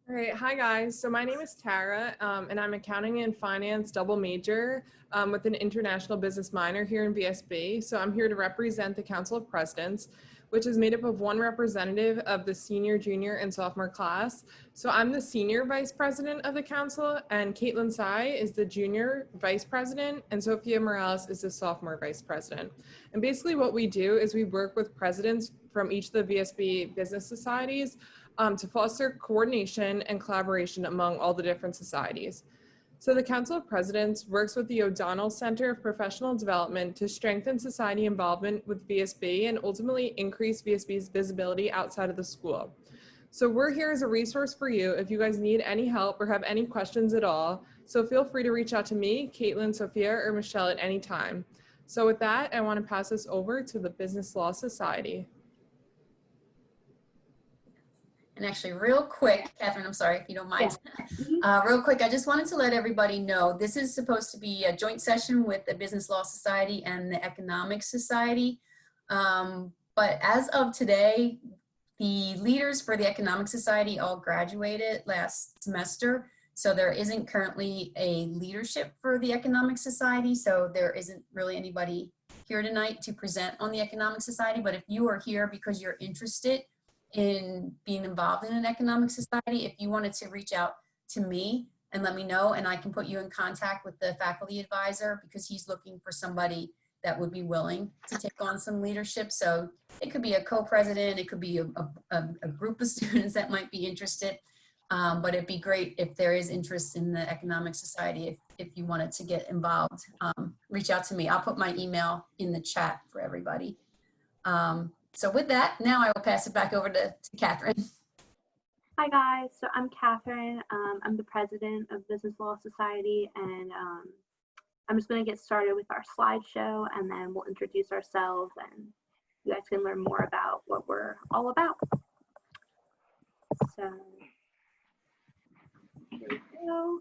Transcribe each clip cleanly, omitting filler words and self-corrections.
All right, hi guys. So my name is Tara, and I'm accounting and finance double major with an international business minor here in VSB. So I'm here to represent the Council of Presidents, which is made up of one representative of the senior, junior, and sophomore class. So I'm the senior vice president of the council, and Caitlin Tsai is the junior vice president, and Sophia Morales is the sophomore vice president. And basically what we do is we work with presidents from each of the VSB business societies to foster coordination and collaboration among all the different societies. So the Council of Presidents works with the O'Donnell Center of Professional Development to strengthen society involvement with VSB and ultimately increase VSB's visibility outside of the school. So we're here as a resource for you if you guys need any help or have any questions at all. So feel free to reach out to me, Caitlin, Sophia, or Michelle at any time. So with that, I want to pass this over to the Business Law Society. And actually, real quick, Catherine, I'm sorry if you don't mind. Yeah. Real quick, I just wanted to let everybody know this is supposed to be a joint session with the Business Law Society and the Economic Society. But as of today, the leaders for the Economic Society all graduated last semester. So there isn't currently a leadership for the Economic Society. So there isn't really anybody here tonight to present on the Economic Society. But if you are here because you're interested in being involved in an economic society, if you wanted to reach out to me and let me know, and I can put you in contact with the faculty advisor because he's looking for somebody that would be willing to take on some leadership. So it could be a co-president, it could be a group of students that might be interested, but it'd be great if there is interest in the economic society. If you wanted to get involved, reach out to me. I'll put my email in the chat for everybody. So with that, now I will pass it back over to Catherine. Hi guys, so I'm Catherine. I'm the president of Business Law Society, and I'm just going to get started with our slideshow, and then we'll introduce ourselves, and you guys can learn more about what we're all about. So here we go.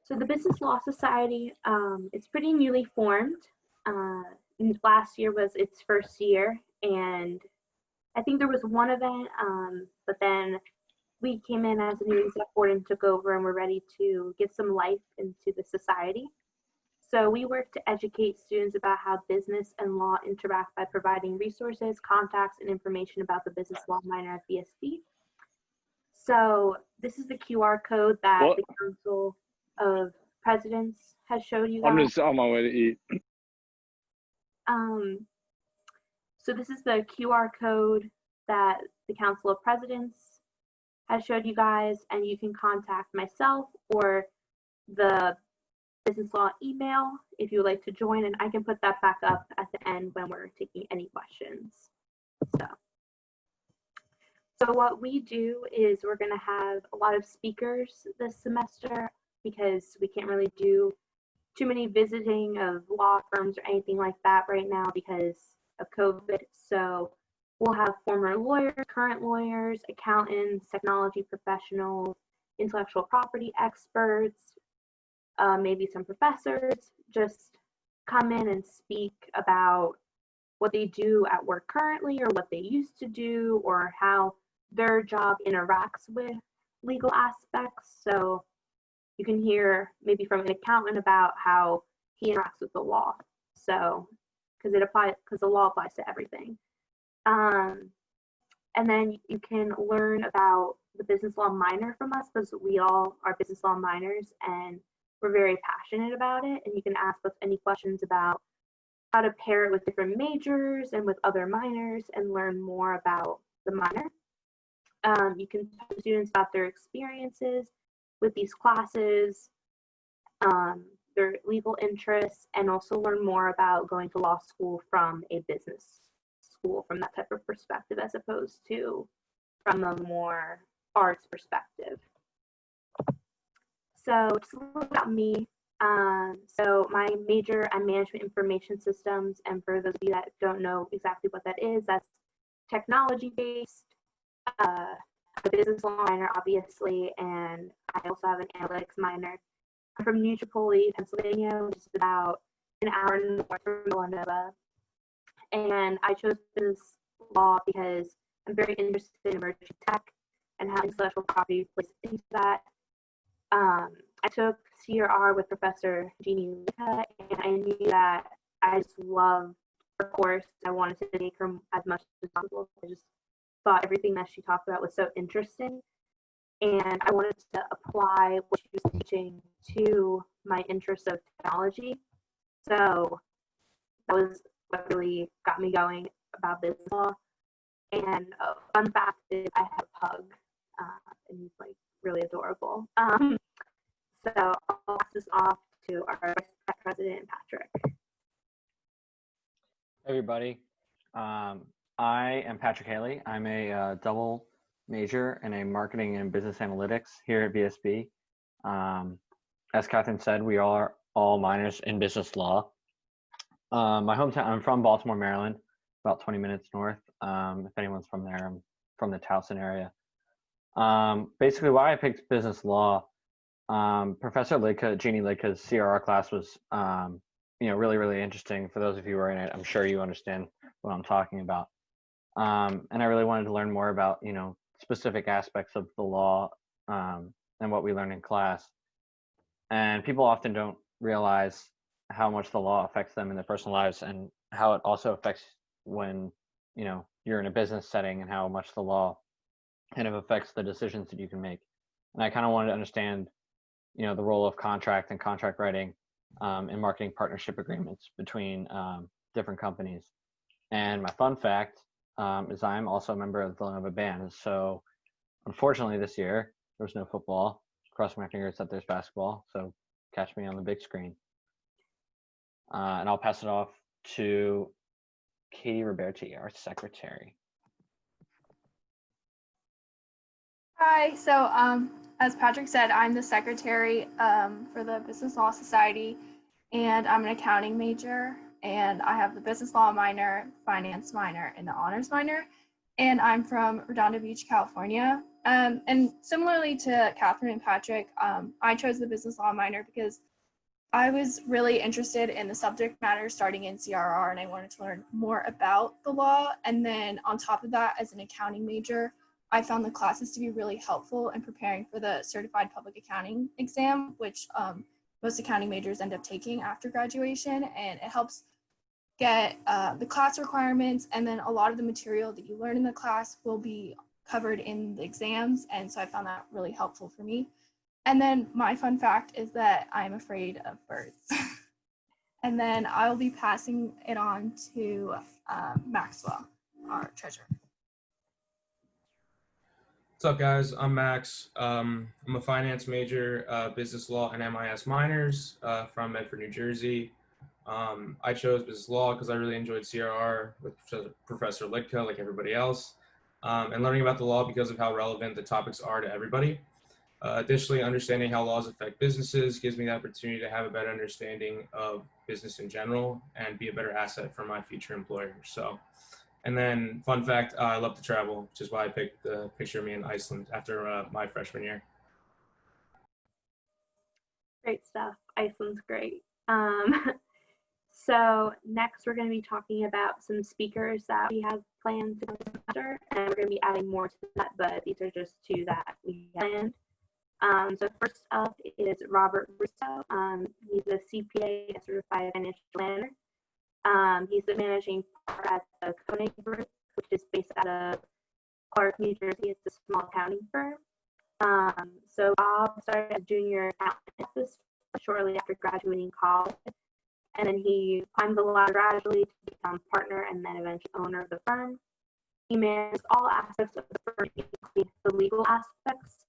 So the Business Law Society, it's pretty newly formed. Last year was its first year, and I think there was one event, but then we came in as a new exec board and took over, and we're ready to give some life into the society. So we work to educate students about how business and law interact by providing resources, contacts, and information about the business law minor at VSB. So this is the QR code that the Council of Presidents has showed you guys. I'm just on my way to eat. So this is the QR code that the Council of Presidents has showed you guys, and you can contact myself or the business law email if you would like to join, and I can put that back up at the end when we're taking any questions. So what we do is we're going to have a lot of speakers this semester because we can't really do too many visiting of law firms or anything like that right now because of COVID. So we'll have former lawyers, current lawyers, accountants, technology professionals, intellectual property experts, maybe some professors just come in and speak about what they do at work currently or what they used to do or how their job interacts with legal aspects. So you can hear maybe from an accountant about how he interacts with the law. So because the law applies to everything. And then you can learn about the business law minor from us because we all are business law minors and we're very passionate about it. And you can ask us any questions about how to pair it with different majors and with other minors and learn more about the minor. You can talk to students about their experiences with these classes, their legal interests, and also learn more about going to law school from a business school from that type of perspective as opposed to from a more arts perspective. So just a little about me. So my major, I'm management information systems, and for those of you that don't know exactly what that is, that's technology based. A business law minor, obviously, and I also have an analytics minor. I'm from New Tripoli, Pennsylvania, which is about an hour north from Villanova. And I chose business law because I'm very interested in emerging tech and how intellectual property plays into that. I took CRR with Professor Jeannie Lika, and I knew that I just loved her course. I wanted to take her as much as possible. I just thought everything that she talked about was so interesting, and I wanted to apply what she was teaching to my interest of technology. So that was what really got me going about business law. And a fun fact is I have a pug, and he's like really adorable. So I'll pass this off to our Vice President, Patrick. Hey everybody, I am Patrick Haley. I'm a double major in a marketing and business analytics here at VSB. As Catherine said, we are all minors in business law. My hometown, I'm from Baltimore, Maryland, about 20 minutes north. If anyone's from there, I'm from the Towson area. Basically why I picked business law, Professor Lidka, Jeannie Lidka's CRR class was, really, really interesting. For those of you who are in it, I'm sure you understand what I'm talking about. And I really wanted to learn more about, specific aspects of the law, and what we learn in class. And people often don't realize how much the law affects them in their personal lives, and how it also affects when, you're in a business setting, and how much the law kind of affects the decisions that you can make. And I kind of wanted to understand, the role of contract and contract writing, in marketing partnership agreements between different companies. And my fun fact is I'm also a member of the Villanova band. So unfortunately this year, there was no football. Cross my fingers that there's basketball. So catch me on the big screen. And I'll pass it off to Katie Roberti, our secretary. Hi, so as Patrick said, I'm the secretary for the Business Law Society, and I'm an accounting major, and I have the business law minor, finance minor, and the honors minor, and I'm from Redondo Beach, California. And similarly to Catherine and Patrick, I chose the business law minor because I was really interested in the subject matter starting in CRR, and I wanted to learn more about the law. And then on top of that, as an accounting major, I found the classes to be really helpful in preparing for the Certified Public Accounting exam, which most accounting majors end up taking after graduation. And it helps get the class requirements, and then a lot of the material that you learn in the class will be covered in the exams. And so I found that really helpful for me. And then my fun fact is that I'm afraid of birds. And then I'll be passing it on to Maxwell, our treasurer. What's up, guys? I'm Max. I'm a finance major, business law and MIS minors from Medford, New Jersey. I chose business law because I really enjoyed CRR with Professor Litka, like everybody else, and learning about the law because of how relevant the topics are to everybody. Additionally, understanding how laws affect businesses gives me the opportunity to have a better understanding of business in general and be a better asset for my future employer. So, and then fun fact, I love to travel, which is why I picked the picture of me in Iceland after my freshman year. Great stuff. Iceland's great. So next we're going to be talking about some speakers that we have planned to semester, and we're going to be adding more to that, but these are just two that we planned. So first up is Robert Russo. He's a CPA, a certified financial planner. He's the managing partner at the Koenig Group, which is based out of Clark, New Jersey. It's a small accounting firm. So Bob started as junior accountant shortly after graduating college, and then he climbed the ladder gradually to become partner and then eventually owner of the firm. He manages all aspects of the firm, including the legal aspects.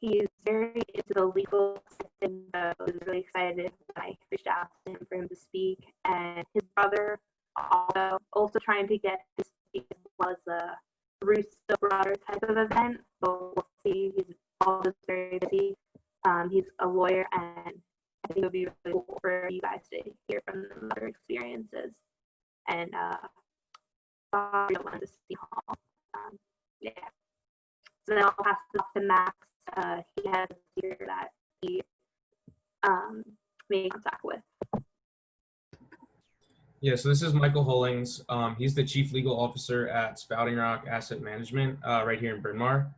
He's very into the legal system, so I was really excited when I reached out to him for him to speak. And his brother also trying to get to speak as well as the Russo brother type of event, but we'll see. He's always very busy. He's a lawyer, and I think it would be really cool for you guys to hear from them other experiences. And Bob went to City Hall. Yeah. So then I'll pass it off to Max. He has a speaker that he made contact with. Yeah, so this is Michael Hollings. He's the Chief Legal Officer at Spouting Rock Asset Management right here in Bryn Mawr.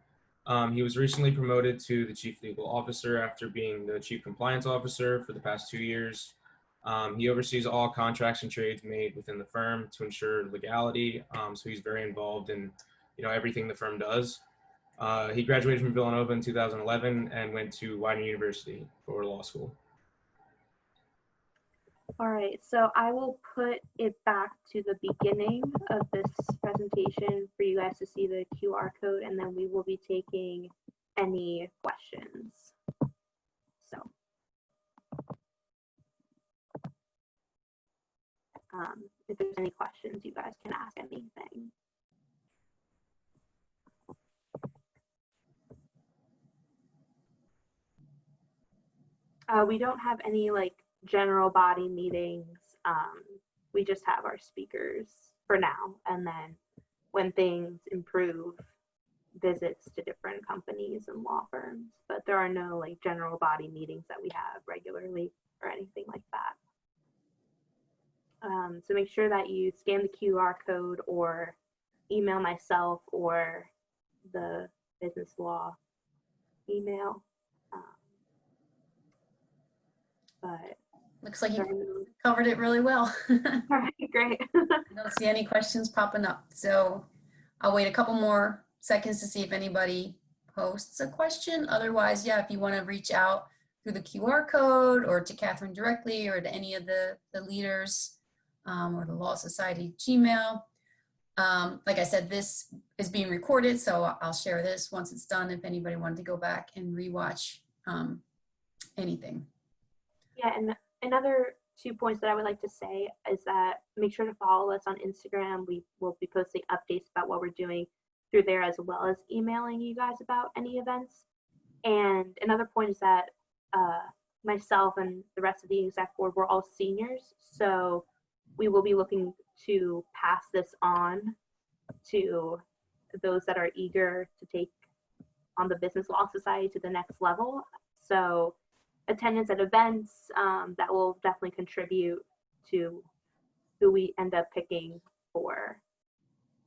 He was recently promoted to the Chief Legal Officer after being the Chief Compliance Officer for the past 2 years. He oversees all contracts and trades made within the firm to ensure legality. So he's very involved in everything the firm does. He graduated from Villanova in 2011 and went to Widener University for law school. All right, so I will put it back to the beginning of this presentation for you guys to see the QR code, and then we will be taking any questions. So, if there's any questions, you guys can ask anything. We don't have any general body meetings. We just have our speakers for now, and then when things improve, visits to different companies and law firms. But there are no general body meetings that we have regularly or anything like that. So make sure that you scan the QR code or email myself or the business law email. But looks like you covered it really well. all right, great. I don't see any questions popping up. So I'll wait a couple more seconds to see if anybody posts a question. Otherwise, yeah, if you want to reach out through the QR code or to Catherine directly or to any of the leaders or the Law Society Gmail. Like I said, this is being recorded, so I'll share this once it's done if anybody wanted to go back and rewatch anything. Yeah, and another 2 points that I would like to say is that make sure to follow us on Instagram. We will be posting updates about what we're doing through there, as well as emailing you guys about any events. And another point is that myself and the rest of the exec board, we're all seniors, so we will be looking to pass this on to those that are eager to take on the Business Law Society to the next level. So attendance at events, that will definitely contribute to who we end up picking for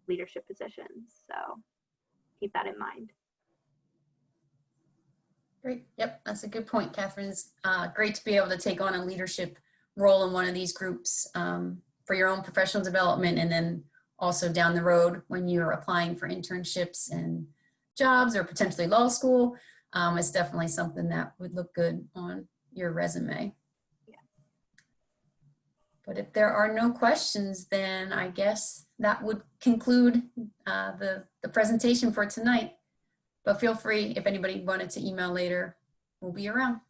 leadership positions. So keep that in mind. Great. Yep, that's a good point, Catherine. It's great to be able to take on a leadership role in one of these groups for your own professional development, and then also down the road when you're applying for internships and jobs or potentially law school. It's definitely something that would look good on your resume. Yeah. But if there are no questions, then I guess that would conclude the presentation for tonight. But feel free, if anybody wanted to email later, we'll be around.